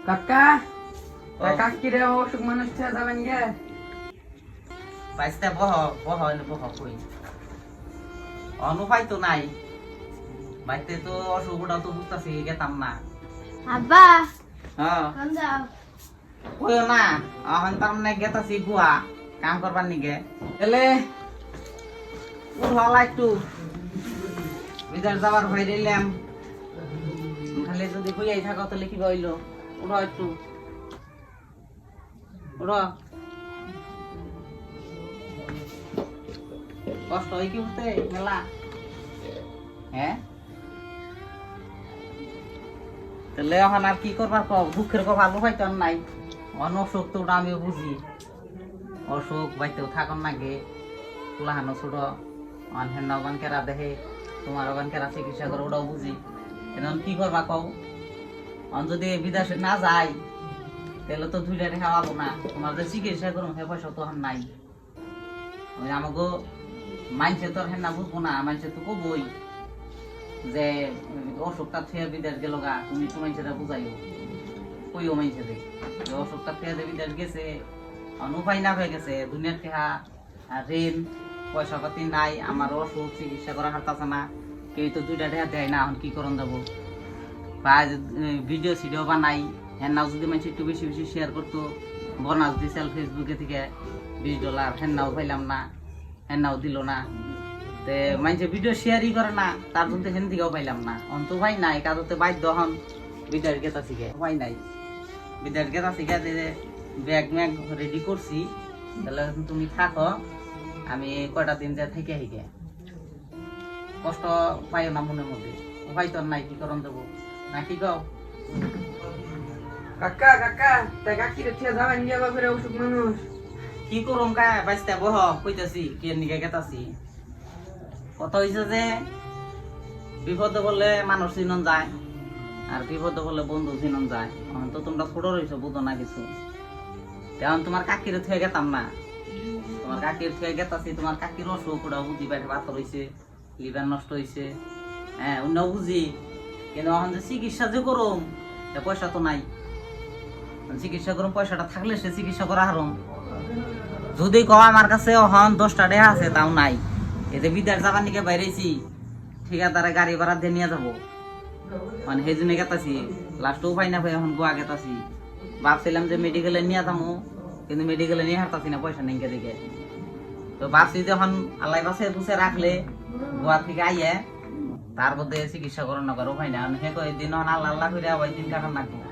কাকা কাকি রে অসুখ মানুষ ছেড়ে যাবেন গে বাইসটা বহ বহ বহ কই অনুপায় তো নাই বাইতে তো অসুখটা তো বুঝতেছি গেতাম না আব্বা হ্যাঁ কোন যাও কইও না এখন তার মানে গেতাছি গুয়া কাম করবার নিগে এলে উঠলা একটু বিদার যাবার ভয় দিলাম খালি যদি কইয়াই থাকো তাহলে কি হইলো উঠো একটু উঠো কষ্ট হয় কি উঠতে মেলা হ্যাঁ তাহলে এখন আর কি করবার কও দুঃখের কথা ভালো হয়তো আর নাই অসুখ তো ওটা আমিও বুঝি অসুখ বাইতেও থাকুন নাগে কুলাহানো ছোট অনহেন অগান কেরা দেখে তোমার অগান কেরা চিকিৎসা করে ওটাও বুঝি এখন কি করবা কও অন যদি বিদেশে না যায় তাহলে তো দুইটা রেখা পাবো না তোমার যে চিকিৎসা করুন সে পয়সা তো আর নাই ওই আমাকে মাইনসে তো হেন না বুঝবো না মাইনসে তো কবই যে অসুখটা থেকে বিদেশ গেল গা তুমি তো মাইনসেটা বুঝাইও কইও মাইনসে যে অসুখটা থেকে যে বিদেশ গেছে উপায় না হয়ে গেছে দুনিয়ার টেহা ঋণ পয়সা পাতি নাই আমার অসুখ চিকিৎসা করা হারতাছে না কেউ তো দুইটা টেহা দেয় না এখন কি করন যাবো বা ভিডিও সিডিও বানাই হ্যাঁ নাও যদি মানুষ একটু বেশি বেশি শেয়ার করতো বনাস দিছিল ফেসবুকে থেকে $20 হ্যাঁ নাও পাইলাম না হ্যাঁ নাও দিল না তে মানুষে ভিডিও শেয়ারই করে না তার জন্য হেন থেকেও পাইলাম না অন্ত ভাই নাই কাজতে বাধ্য হন বিদায়ের গেতা শিখে ভাই নাই বিদায়ের গেতা শিখে যে ব্যাগ ম্যাগ রেডি করছি তাহলে তুমি থাকো আমি কয়টা দিন যা থেকে শিখে কষ্ট পাইও না মনের মধ্যে উপায় তো নাই কি করন দেবো না কি কও কাকা কাকা তাই কাকি রে ছেড়ে যাবেন গে বাপের অসুখ মানুষ কি করুম কা বাইসটা বহ কইতাছি কে নিকে গেতাছি কথা হইছে যে বিপদে বললে মানুষ চিনন যায় আর বিপদে বললে বন্ধু চিনন যায় এখন তো তোমরা ছোট রইছো বুঝো না কিছু তেমন তোমার কাকির থুয়ে গেতাম না তোমার কাকির থুয়ে গেতাছি তোমার কাকির অসুখ ওটা বুঝি বাইরে পাথর হইছে লিভার নষ্ট হইছে হ্যাঁ অন্য বুঝি কিন্তু এখন যে চিকিৎসা যে করুম পয়সা তো নাই চিকিৎসা করুম পয়সাটা থাকলে সে চিকিৎসা করা হারম যদি কও আমার কাছে এখন 10টা টাকা আছে তাও নাই এই যে বিদার যাবার নিকে বাইরেছি ঠিকাদারে গাড়ি ভাড়া দিয়ে নিয়ে যাবো মানে সেই জন্য গেতাছি লাস্টও পাই না ভাই এখন গোয়া গেতাছি ভাবছিলাম যে মেডিকেলে নিয়ে যাবো কিন্তু মেডিকেলে নিয়ে হারতাছি না পয়সা নেই দিকে তো ভাবছি যখন আল্লাহ বাসে বুঝে রাখলে গোয়া থেকে আইয়ে তার মধ্যে চিকিৎসা করার না করো ভাই না সে কয়েকদিন আল্লাহ আল্লাহ করে আবার দিন কাটার নাকবো